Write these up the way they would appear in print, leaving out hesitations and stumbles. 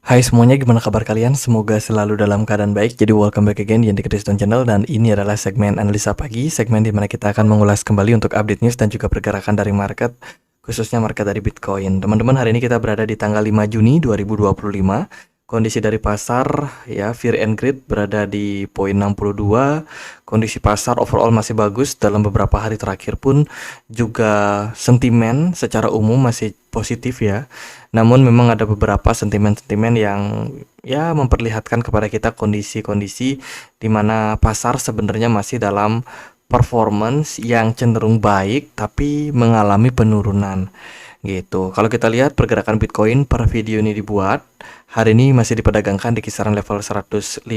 Hai semuanya, gimana kabar kalian? Semoga selalu dalam keadaan baik. Jadi welcome back again di Yanti Kriston Channel, dan ini adalah segmen analisa pagi, segmen di mana kita akan mengulas kembali untuk update news dan juga pergerakan dari market, khususnya market dari Bitcoin. Teman-teman, hari ini kita berada di tanggal 5 Juni 2025. Kondisi dari pasar ya, Fear and Greed berada di poin 62. Kondisi pasar overall masih bagus dalam beberapa hari terakhir pun juga sentimen secara umum masih positif ya. Namun memang ada beberapa sentimen-sentimen yang ya memperlihatkan kepada kita kondisi-kondisi di mana pasar sebenarnya masih dalam performance yang cenderung baik tapi mengalami penurunan gitu. Kalau kita lihat pergerakan Bitcoin per video ini dibuat, hari ini masih diperdagangkan di kisaran level 105.118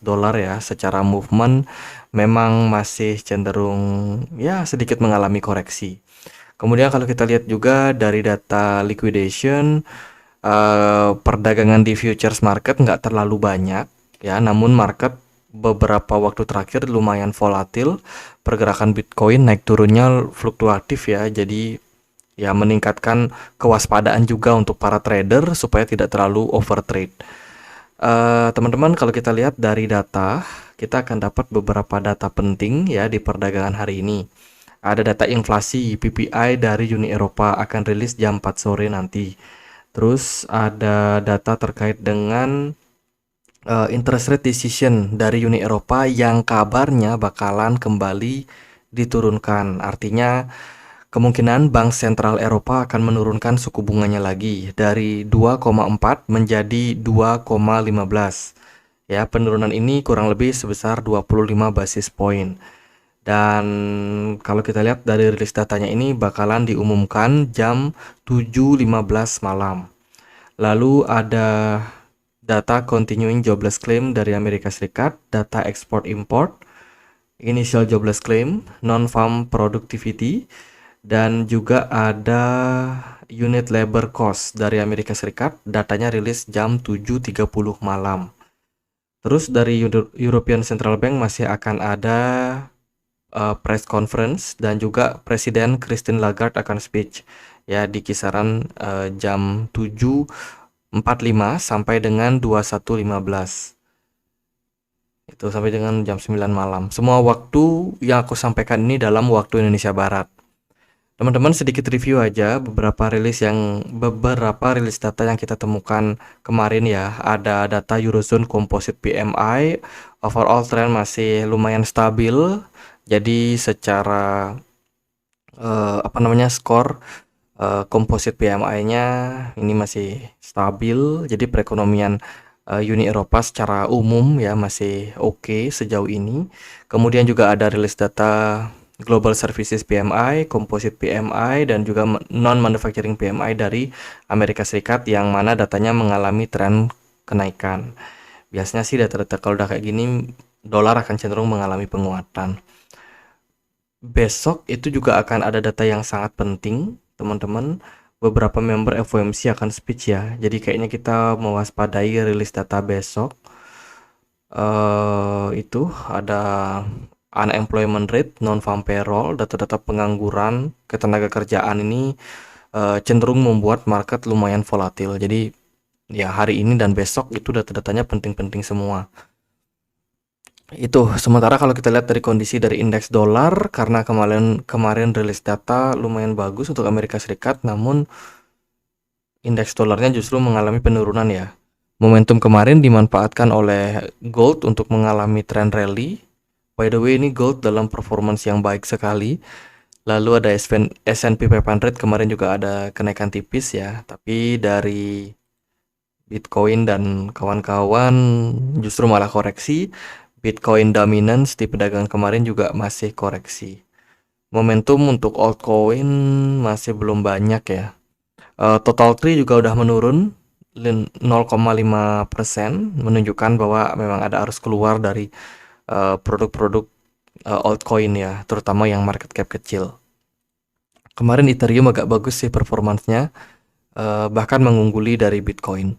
dolar ya. Secara movement memang masih cenderung ya sedikit mengalami koreksi. Kemudian kalau kita lihat juga dari data liquidation, perdagangan di futures market nggak terlalu banyak ya, namun market beberapa waktu terakhir lumayan volatil. Pergerakan Bitcoin naik turunnya fluktuatif ya, jadi ya meningkatkan kewaspadaan juga untuk para trader supaya tidak terlalu overtrade. Teman-teman, kalau kita lihat dari data, kita akan dapat beberapa data penting ya di perdagangan hari ini. Ada data inflasi PPI dari Uni Eropa akan rilis jam 4 sore nanti. Terus ada data terkait dengan interest rate decision dari Uni Eropa yang kabarnya bakalan kembali diturunkan. Artinya kemungkinan Bank Sentral Eropa akan menurunkan suku bunganya lagi dari 2,4 menjadi 2,15. Ya, penurunan ini kurang lebih sebesar 25 basis point. Dan kalau kita lihat dari rilis datanya ini bakalan diumumkan jam 7.15 malam. Lalu ada data continuing jobless claim dari Amerika Serikat, data export import, initial jobless claim, non-farm productivity, dan juga ada unit labor cost dari Amerika Serikat, datanya rilis jam 7.30 malam. Terus dari European Central Bank masih akan ada press conference, dan juga Presiden Christine Lagarde akan speech ya di kisaran jam 7.45 sampai dengan 21.15. Itu sampai dengan jam 9 malam. Semua waktu yang aku sampaikan ini dalam waktu Indonesia Barat. Teman-teman, sedikit review aja beberapa rilis data yang kita temukan kemarin ya. Ada data Eurozone Composite PMI, overall trend masih lumayan stabil. Jadi secara skor composite PMI-nya ini masih stabil. Jadi perekonomian Uni Eropa secara umum ya masih oke sejauh ini. Kemudian juga ada rilis data Global Services PMI, Composite PMI, dan juga Non-Manufacturing PMI dari Amerika Serikat yang mana datanya mengalami tren kenaikan. Biasanya sih data-data kalau udah kayak gini, dolar akan cenderung mengalami penguatan. Besok itu juga akan ada data yang sangat penting, teman-teman. Beberapa member FOMC akan speech ya. Jadi kayaknya kita mewaspadai rilis data besok. Itu ada unemployment rate, non-farm payroll, data-data pengangguran, ketenaga kerjaan ini cenderung membuat market lumayan volatil. Jadi ya hari ini dan besok itu data-datanya penting-penting semua. Itu sementara kalau kita lihat dari kondisi dari indeks dolar, karena kemarin rilis data lumayan bagus untuk Amerika Serikat, namun indeks dolarnya justru mengalami penurunan ya. Momentum kemarin dimanfaatkan oleh gold untuk mengalami tren rally. By the way, ini gold dalam performance yang baik sekali. Lalu ada S&P 500 kemarin juga ada kenaikan tipis ya, tapi dari Bitcoin dan kawan-kawan justru malah koreksi. Bitcoin dominance di perdagangan kemarin juga masih koreksi. Momentum untuk altcoin masih belum banyak ya. Total tree juga udah menurun 0,5%, menunjukkan bahwa memang ada arus keluar dari produk-produk altcoin ya, terutama yang market cap kecil. Kemarin Ethereum agak bagus sih performansnya, bahkan mengungguli dari Bitcoin.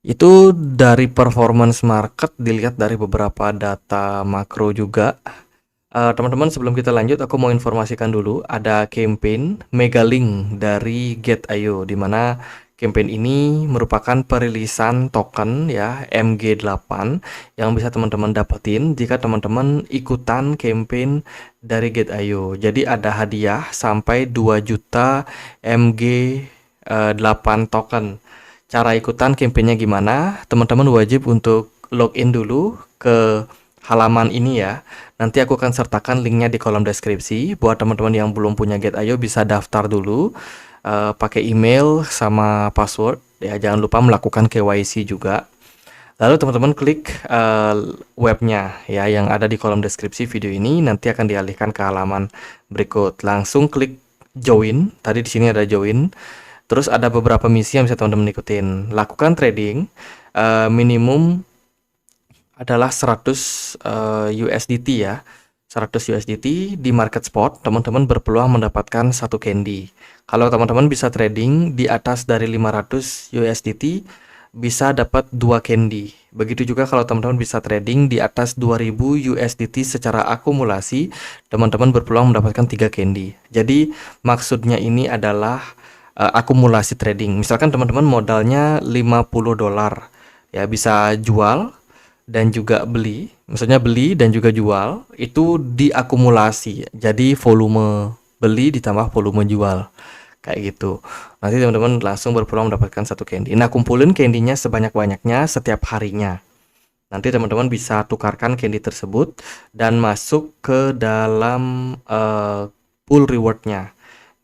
Itu dari performance market dilihat dari beberapa data makro juga. Teman-teman, sebelum kita lanjut, aku mau informasikan dulu ada campaign Megalink dari Get.io, di mana campaign ini merupakan perilisan token ya MG8 yang bisa teman-teman dapetin jika teman-teman ikutan campaign dari Get.io. Jadi ada hadiah sampai 2 juta MG8 token. Cara ikutan campaignnya gimana? Teman-teman wajib untuk login dulu ke halaman ini ya. Nanti aku akan sertakan linknya di kolom deskripsi. Buat teman-teman yang belum punya Get.io bisa daftar dulu pakai email sama password ya. Jangan lupa melakukan KYC juga. Lalu teman-teman klik webnya ya yang ada di kolom deskripsi video ini. Nanti akan dialihkan ke halaman berikut. Langsung klik join. Tadi di sini ada join. Terus ada beberapa misi yang bisa teman-teman ikutin. Lakukan trading minimum adalah 100 USDT ya. 100 USDT di market spot, teman-teman berpeluang mendapatkan satu candy. Kalau teman-teman bisa trading di atas dari 500 USDT, bisa dapat 2 candy. Begitu juga kalau teman-teman bisa trading di atas 2000 USDT secara akumulasi, teman-teman berpeluang mendapatkan 3 candy. Jadi maksudnya ini adalah akumulasi trading. Misalkan teman-teman modalnya $50 ya, bisa jual dan juga beli, maksudnya beli dan juga jual itu diakumulasi. Jadi volume beli ditambah volume jual kayak gitu. Nanti teman-teman langsung berpeluang mendapatkan satu candy. Nah, kumpulin candy-nya sebanyak-banyaknya setiap harinya. Nanti teman-teman bisa tukarkan candy tersebut dan masuk ke dalam pool reward-nya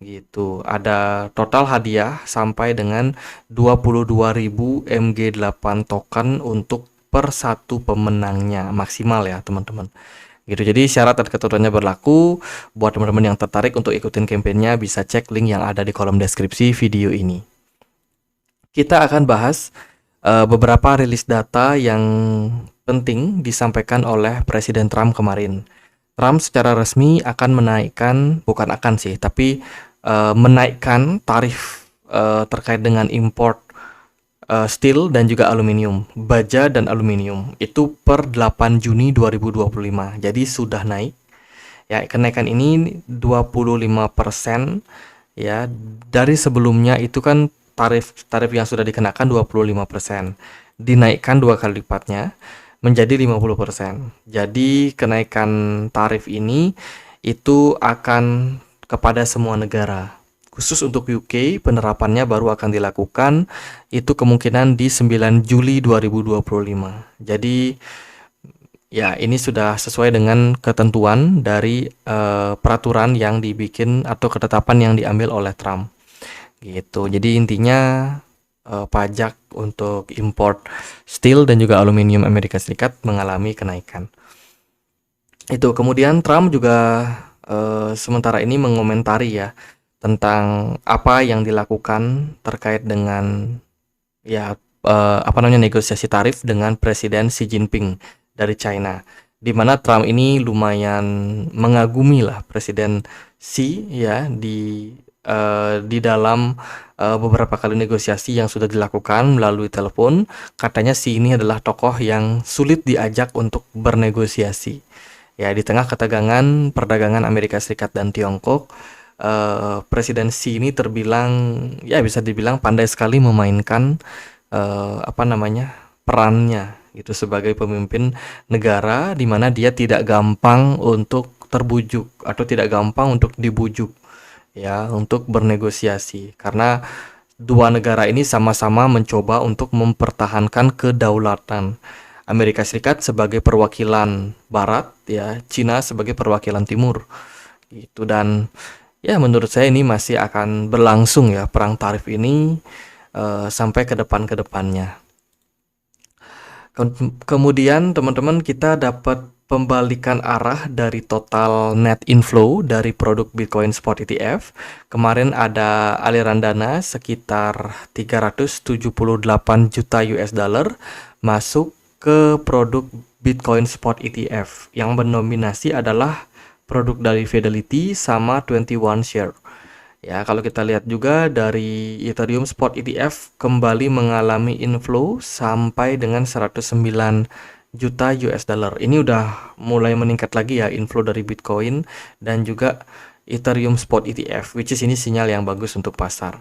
gitu. Ada total hadiah sampai dengan 22.000 MG8 token untuk per satu pemenangnya maksimal ya teman-teman gitu. Jadi syarat dan ketentuannya berlaku. Buat teman-teman yang tertarik untuk ikutin kampanyenya bisa cek link yang ada di kolom deskripsi video ini. Kita akan bahas beberapa rilis data yang penting disampaikan oleh Presiden Trump kemarin. Trump secara resmi akan menaikkan, bukan akan sih, tapi menaikkan tarif terkait dengan import steel dan juga aluminium, baja dan aluminium itu per 8 Juni 2025. Jadi sudah naik. Ya, kenaikan ini 25% ya. Dari sebelumnya itu kan tarif yang sudah dikenakan 25%. Dinaikkan 2 kali lipatnya menjadi 50%. Jadi kenaikan tarif ini itu akan kepada semua negara. Khusus untuk UK, penerapannya baru akan dilakukan itu kemungkinan di 9 Juli 2025. Jadi ya ini sudah sesuai dengan ketentuan dari peraturan yang dibikin atau ketetapan yang diambil oleh Trump. Gitu. Jadi intinya pajak untuk import steel dan juga aluminium Amerika Serikat mengalami kenaikan. Itu kemudian Trump juga sementara ini mengomentari ya tentang apa yang dilakukan terkait dengan ya negosiasi tarif dengan Presiden Xi Jinping dari China, di mana Trump ini lumayan mengagumi lah Presiden Xi ya di dalam beberapa kali negosiasi yang sudah dilakukan melalui telepon. Katanya Xi ini adalah tokoh yang sulit diajak untuk bernegosiasi. Ya, di tengah ketegangan perdagangan Amerika Serikat dan Tiongkok, Presiden Xi ini terbilang ya bisa dibilang pandai sekali memainkan perannya gitu sebagai pemimpin negara, di mana dia tidak gampang untuk terbujuk atau tidak gampang untuk dibujuk ya untuk bernegosiasi, karena dua negara ini sama-sama mencoba untuk mempertahankan kedaulatan. Amerika Serikat sebagai perwakilan barat ya, Cina sebagai perwakilan timur gitu. Dan ya menurut saya ini masih akan berlangsung ya perang tarif ini sampai ke depannya. Kemudian teman-teman kita dapat pembalikan arah dari total net inflow dari produk Bitcoin Spot ETF. Kemarin ada aliran dana sekitar 378 juta US dollar masuk ke produk Bitcoin Spot ETF yang mendominasi adalah produk dari Fidelity sama 21 Share. Ya, kalau kita lihat juga dari Ethereum Spot ETF kembali mengalami inflow sampai dengan 109 juta US dollar. Ini udah mulai meningkat lagi ya inflow dari Bitcoin dan juga Ethereum Spot ETF, which is ini sinyal yang bagus untuk pasar.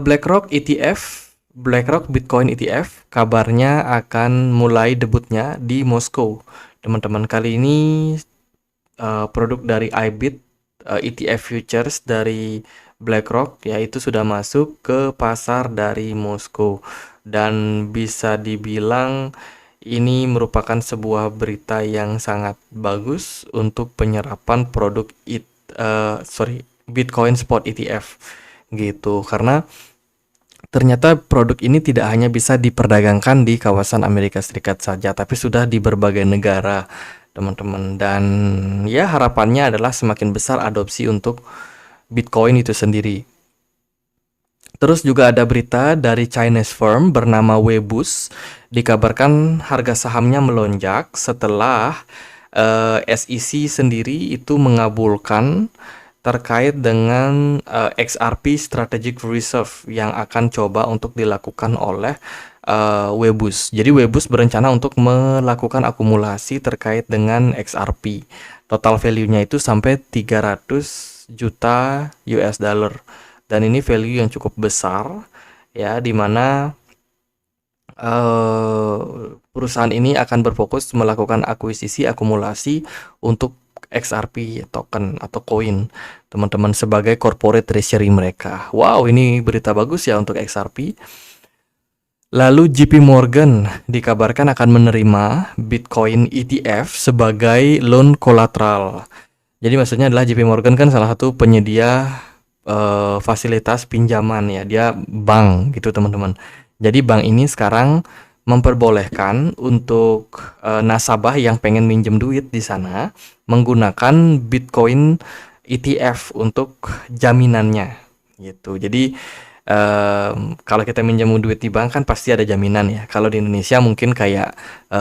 BlackRock ETF, BlackRock Bitcoin ETF, kabarnya akan mulai debutnya di Moskow. Teman-teman, kali ini produk dari IBIT, ETF futures dari BlackRock, yaitu sudah masuk ke pasar dari Moskow. Dan bisa dibilang ini merupakan sebuah berita yang sangat bagus untuk penyerapan produk Bitcoin Spot ETF gitu, karena ternyata produk ini tidak hanya bisa diperdagangkan di kawasan Amerika Serikat saja, tapi sudah di berbagai negara, teman-teman. Dan ya harapannya adalah semakin besar adopsi untuk Bitcoin itu sendiri. Terus juga ada berita dari Chinese firm bernama Webus, dikabarkan harga sahamnya melonjak setelah SEC sendiri itu mengabulkan terkait dengan XRP Strategic Reserve yang akan coba untuk dilakukan oleh Webus. Jadi Webus berencana untuk melakukan akumulasi terkait dengan XRP. Total value-nya itu sampai 300 juta US dollar. Dan ini value yang cukup besar ya, di mana perusahaan ini akan berfokus melakukan akuisisi akumulasi untuk XRP token atau koin, teman-teman, sebagai corporate treasury mereka. Wow, ini berita bagus ya untuk XRP. Lalu JP Morgan dikabarkan akan menerima Bitcoin ETF sebagai loan collateral. Jadi maksudnya adalah JP Morgan kan salah satu penyedia fasilitas pinjaman ya, dia bank gitu, teman-teman. Jadi bank ini sekarang memperbolehkan untuk nasabah yang pengen minjem duit di sana menggunakan Bitcoin ETF untuk jaminannya gitu. Jadi kalau kita minjem duit di bank kan pasti ada jaminan ya. Kalau di Indonesia mungkin kayak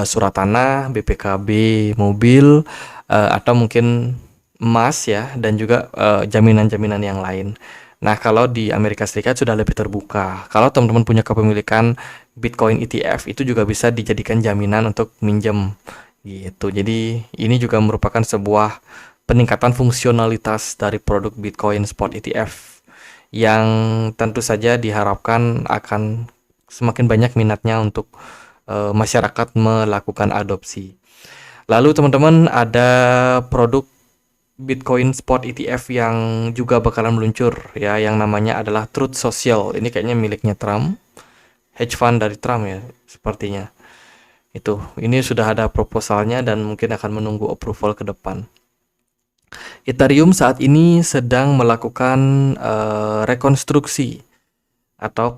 surat tanah, BPKB mobil, atau mungkin emas ya, dan juga jaminan-jaminan yang lain. Nah, kalau di Amerika Serikat sudah lebih terbuka. Kalau teman-teman punya kepemilikan Bitcoin ETF, itu juga bisa dijadikan jaminan untuk minjem gitu. Jadi ini juga merupakan sebuah peningkatan fungsionalitas dari produk Bitcoin Spot ETF yang tentu saja diharapkan akan semakin banyak minatnya untuk masyarakat melakukan adopsi. Lalu teman-teman, ada produk Bitcoin Spot ETF yang juga bakalan meluncur ya, yang namanya adalah Truth Social. Ini kayaknya miliknya Trump, hedge fund dari Trump ya sepertinya. Ini sudah ada proposalnya dan mungkin akan menunggu approval ke depan. Ethereum saat ini sedang melakukan rekonstruksi atau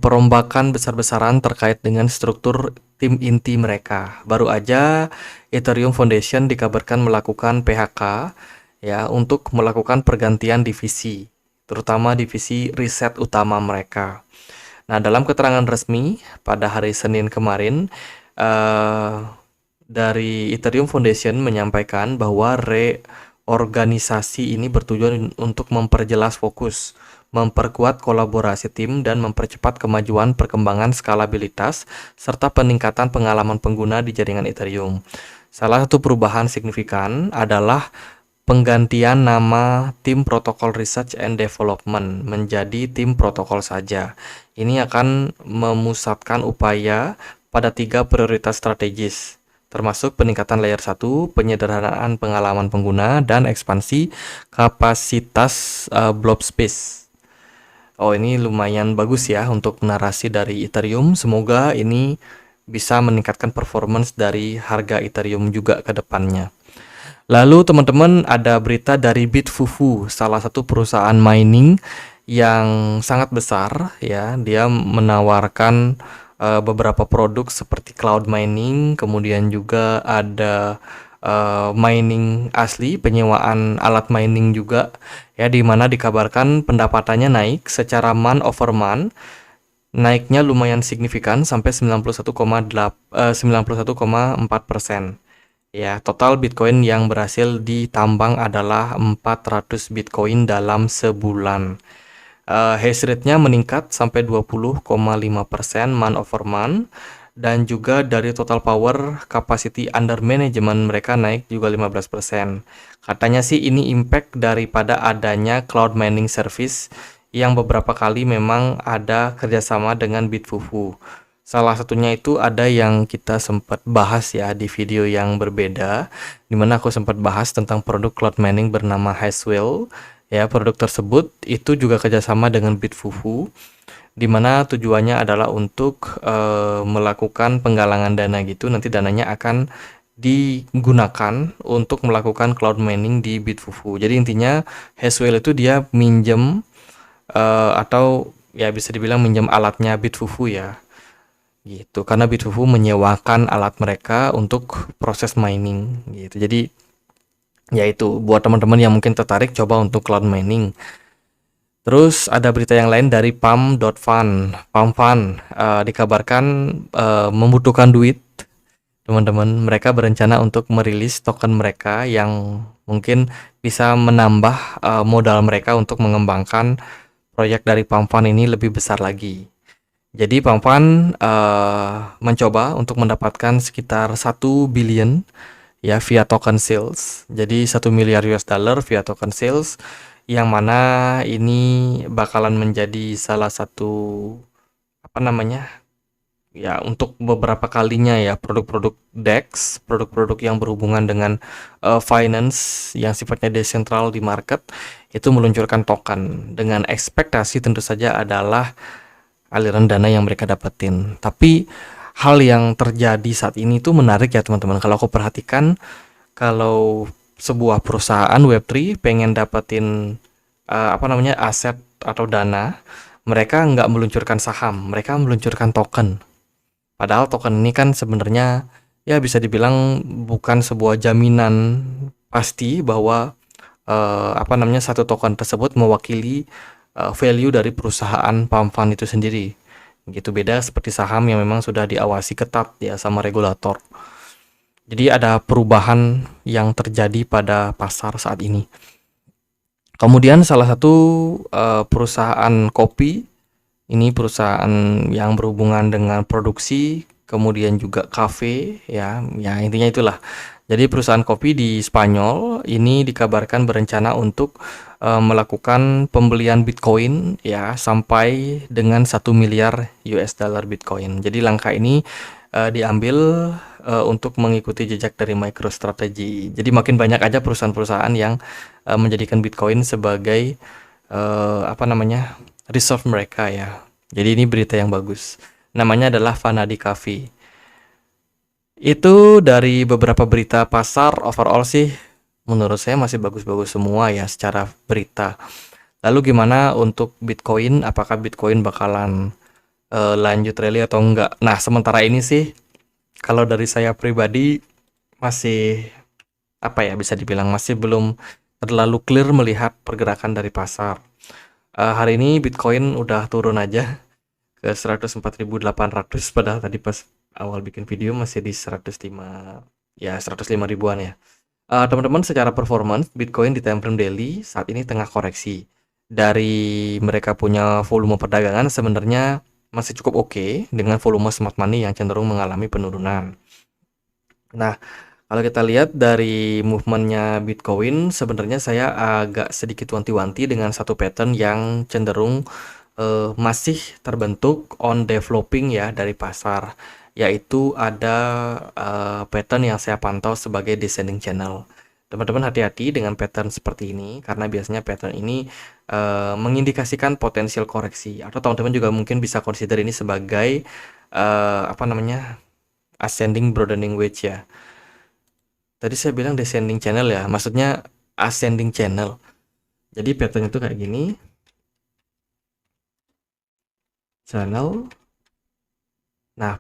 perombakan besar-besaran terkait dengan struktur tim inti mereka. Baru aja Ethereum Foundation dikabarkan melakukan PHK ya, untuk melakukan pergantian divisi, terutama divisi riset utama mereka. Nah, dalam keterangan resmi pada hari Senin kemarin, dari Ethereum Foundation menyampaikan bahwa reorganisasi ini bertujuan untuk memperjelas fokus, memperkuat kolaborasi tim, dan mempercepat kemajuan perkembangan skalabilitas serta peningkatan pengalaman pengguna di jaringan Ethereum. Salah satu perubahan signifikan adalah penggantian nama tim Protocol Research and Development menjadi tim protokol saja. Ini akan memusatkan upaya pada 3 prioritas strategis, termasuk peningkatan layer 1, penyederhanaan pengalaman pengguna, dan ekspansi kapasitas blob space. Oh, ini lumayan bagus ya untuk narasi dari Ethereum. Semoga ini bisa meningkatkan performance dari harga Ethereum juga ke depannya. Lalu teman-teman, ada berita dari BitFuFu, salah satu perusahaan mining yang sangat besar ya. Dia menawarkan beberapa produk seperti cloud mining, kemudian juga ada mining asli, penyewaan alat mining juga ya, di mana dikabarkan pendapatannya naik secara month over month. Naiknya lumayan signifikan sampai 91,4%. Ya, total Bitcoin yang berhasil ditambang adalah 400 Bitcoin dalam sebulan. Hash rate-nya meningkat sampai 20,5% month over month, dan juga dari total power capacity under management mereka naik juga 15%. Katanya sih ini impact daripada adanya cloud mining service yang beberapa kali memang ada kerjasama dengan Bitfufu. Salah satunya itu ada yang kita sempat bahas ya di video yang berbeda, dimana aku sempat bahas tentang produk cloud mining bernama Haswell. Ya, produk tersebut itu juga kerjasama dengan Bitfufu, di mana tujuannya adalah untuk melakukan penggalangan dana gitu. Nanti dananya akan digunakan untuk melakukan cloud mining di Bitfufu. Jadi intinya Haswell itu dia minjem atau ya bisa dibilang minjem alatnya Bitfufu ya gitu. Karena Bitfufu menyewakan alat mereka untuk proses mining gitu. Jadi ya itu buat teman-teman yang mungkin tertarik coba untuk cloud mining. Terus ada berita yang lain dari Pump.Fun. Pump.Fun dikabarkan membutuhkan duit, teman-teman. Mereka berencana untuk merilis token mereka yang mungkin bisa menambah modal mereka untuk mengembangkan proyek dari Pump.Fun ini lebih besar lagi. Jadi Pump.Fun mencoba untuk mendapatkan sekitar 1 billion ya via token sales. Jadi 1 miliar US dollar via token sales, yang mana ini bakalan menjadi salah satu apa namanya ya untuk beberapa kalinya ya produk-produk DEX, produk-produk yang berhubungan dengan finance yang sifatnya desentral di market itu meluncurkan token dengan ekspektasi tentu saja adalah aliran dana yang mereka dapetin. Tapi hal yang terjadi saat ini tuh menarik ya teman-teman. Kalau aku perhatikan, kalau sebuah perusahaan Web3 pengen dapetin apa namanya aset atau dana, mereka nggak meluncurkan saham, mereka meluncurkan token. Padahal token ini kan sebenarnya ya bisa dibilang bukan sebuah jaminan pasti bahwa apa namanya satu token tersebut mewakili value dari perusahaan Pump.Fun itu sendiri. Gitu beda seperti saham yang memang sudah diawasi ketat ya sama regulator. Jadi ada perubahan yang terjadi pada pasar saat ini. Kemudian salah satu perusahaan kopi, ini perusahaan yang berhubungan dengan produksi, kemudian juga kafe ya, ya intinya itulah. Jadi perusahaan kopi di Spanyol ini dikabarkan berencana untuk melakukan pembelian Bitcoin ya sampai dengan 1 miliar US dollar Bitcoin. Jadi langkah ini diambil untuk mengikuti jejak dari MicroStrategy. Jadi makin banyak aja perusahaan-perusahaan yang menjadikan Bitcoin sebagai apa namanya reserve mereka ya. Jadi ini berita yang bagus. Namanya adalah Vanadi Cafe. Itu dari beberapa berita pasar overall sih menurut saya masih bagus-bagus semua ya secara berita. Lalu gimana untuk Bitcoin? Apakah Bitcoin bakalan lanjut rally atau enggak? Nah, sementara ini sih kalau dari saya pribadi masih apa ya bisa dibilang masih belum terlalu clear melihat pergerakan dari pasar. Hari ini Bitcoin udah turun aja ke 104.800 padahal tadi pas awal bikin video masih di 105 ya 105 ribuan ya. Teman-teman secara performance Bitcoin di time frame daily saat ini tengah koreksi. Dari mereka punya volume perdagangan sebenarnya masih cukup oke dengan volume smart money yang cenderung mengalami penurunan. Nah, kalau kita lihat dari movementnya Bitcoin, sebenarnya saya agak sedikit wanti-wanti dengan satu pattern yang cenderung masih terbentuk on developing ya dari pasar, yaitu ada pattern yang saya pantau sebagai descending channel. Teman-teman hati-hati dengan pattern seperti ini karena biasanya pattern ini mengindikasikan potensial koreksi atau teman-teman juga mungkin bisa consider ini sebagai apa namanya ascending broadening wedge ya. Tadi saya bilang descending channel ya, maksudnya ascending channel. Jadi pattern itu kayak gini. Channel. Nah,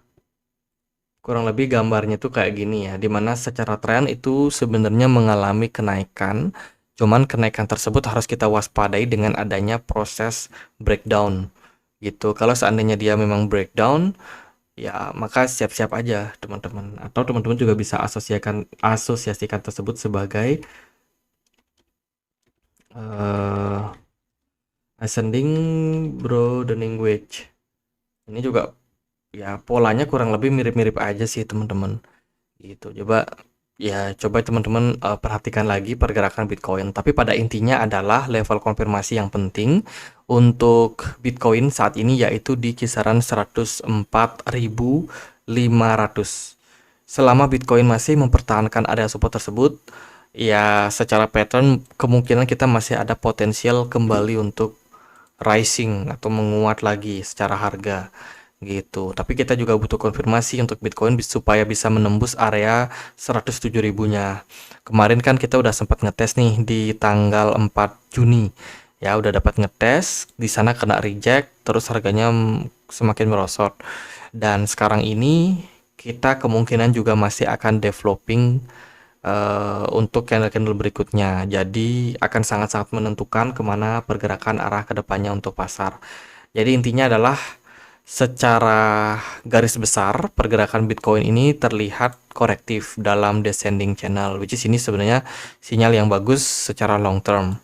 kurang lebih gambarnya tuh kayak gini ya, dimana secara tren itu sebenarnya mengalami kenaikan, cuman kenaikan tersebut harus kita waspadai dengan adanya proses breakdown gitu. Kalau seandainya dia memang breakdown, ya maka siap-siap aja teman-teman. Atau teman-teman juga bisa asosiasikan tersebut sebagai ascending broadening wedge. Ini juga Ya polanya kurang lebih mirip-mirip aja sih teman-teman. Gitu. Coba teman-teman perhatikan lagi pergerakan Bitcoin. Tapi pada intinya adalah level konfirmasi yang penting untuk Bitcoin saat ini yaitu di kisaran 104.500. Selama Bitcoin masih mempertahankan area support tersebut, ya secara pattern kemungkinan kita masih ada potensial kembali untuk rising atau menguat lagi secara harga gitu. Tapi kita juga butuh konfirmasi untuk Bitcoin supaya bisa menembus area 107 ribunya. Kemarin kan kita udah sempat ngetes nih di tanggal 4 Juni. Ya, udah dapat ngetes, di sana kena reject, terus harganya semakin merosot. Dan sekarang ini kita kemungkinan juga masih akan developing untuk candle-candle berikutnya. Jadi akan sangat-sangat menentukan kemana pergerakan arah kedepannya untuk pasar. Jadi intinya adalah secara garis besar pergerakan Bitcoin ini terlihat korektif dalam descending channel, which is ini sebenarnya sinyal yang bagus secara long term.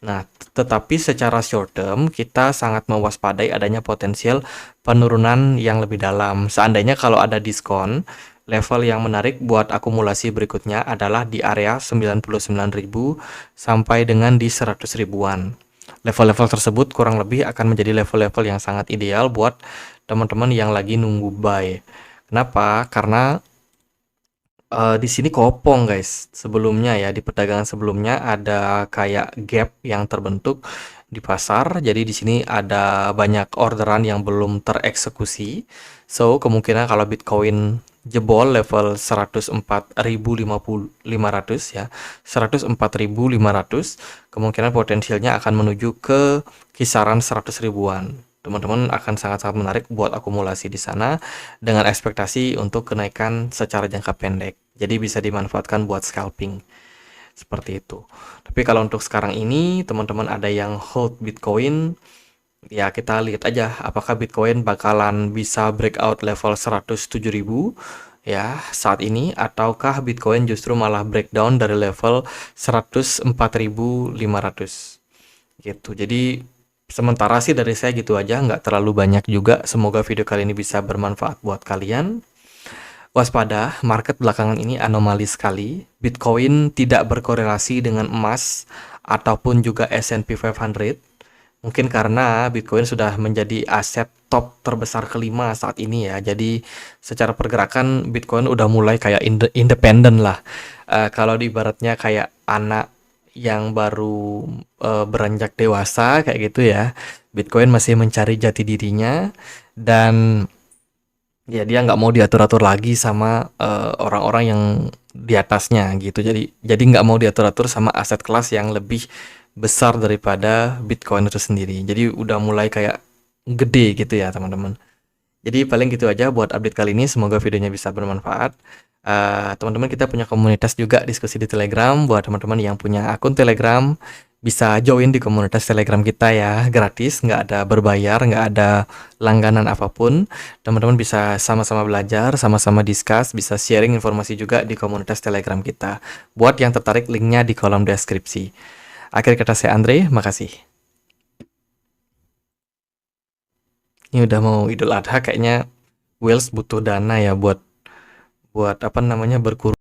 Nah, tetapi secara short term kita sangat mewaspadai adanya potensial penurunan yang lebih dalam. Seandainya kalau ada diskon, level yang menarik buat akumulasi berikutnya adalah di area 99.000 sampai dengan di 100 ribuan. Level-level tersebut kurang lebih akan menjadi level-level yang sangat ideal buat teman-teman yang lagi nunggu buy. Kenapa? Karena di sini kopong guys. Sebelumnya ya, di perdagangan sebelumnya ada kayak gap yang terbentuk di pasar. Jadi di sini ada banyak orderan yang belum tereksekusi. So, kemungkinan kalau Bitcoin jebol level 104.500 ya, 104.500, kemungkinan potensialnya akan menuju ke kisaran 100 ribuan. Teman-teman akan sangat-sangat menarik buat akumulasi di sana dengan ekspektasi untuk kenaikan secara jangka pendek. Jadi bisa dimanfaatkan buat scalping. Seperti itu. Tapi kalau untuk sekarang ini, teman-teman ada yang hold Bitcoin, ya kita lihat aja apakah Bitcoin bakalan bisa breakout level 107.000 ya saat ini, ataukah Bitcoin justru malah breakdown dari level 104.500 gitu. Jadi sementara sih dari saya gitu aja, nggak terlalu banyak juga. Semoga video kali ini bisa bermanfaat buat kalian. Waspada, market belakangan ini anomali sekali. Bitcoin tidak berkorelasi dengan emas ataupun juga S&P 500. Mungkin karena Bitcoin sudah menjadi aset top terbesar kelima saat ini ya. Jadi secara pergerakan Bitcoin udah mulai kayak independen lah. Kalau di ibaratnya kayak anak yang baru beranjak dewasa kayak gitu ya. Bitcoin masih mencari jati dirinya dan ya dia nggak mau diatur-atur lagi sama orang-orang yang di atasnya gitu. Jadi nggak mau diatur-atur sama aset kelas yang lebih besar daripada Bitcoin itu sendiri. Jadi udah mulai kayak gede gitu ya teman-teman. Jadi paling gitu aja buat update kali ini. Semoga videonya bisa bermanfaat. Teman-teman kita punya komunitas juga diskusi di Telegram. Buat teman-teman yang punya akun Telegram bisa join di komunitas Telegram kita ya, gratis, nggak ada berbayar, nggak ada langganan apapun. Teman-teman bisa sama-sama belajar, sama-sama discuss, bisa sharing informasi juga di komunitas Telegram kita. Buat yang tertarik, linknya di kolom deskripsi. Akhir kata saya Andre, makasih. Ini udah mau Idul Adha, kayaknya Wales butuh dana ya buat buat apa namanya berkurban.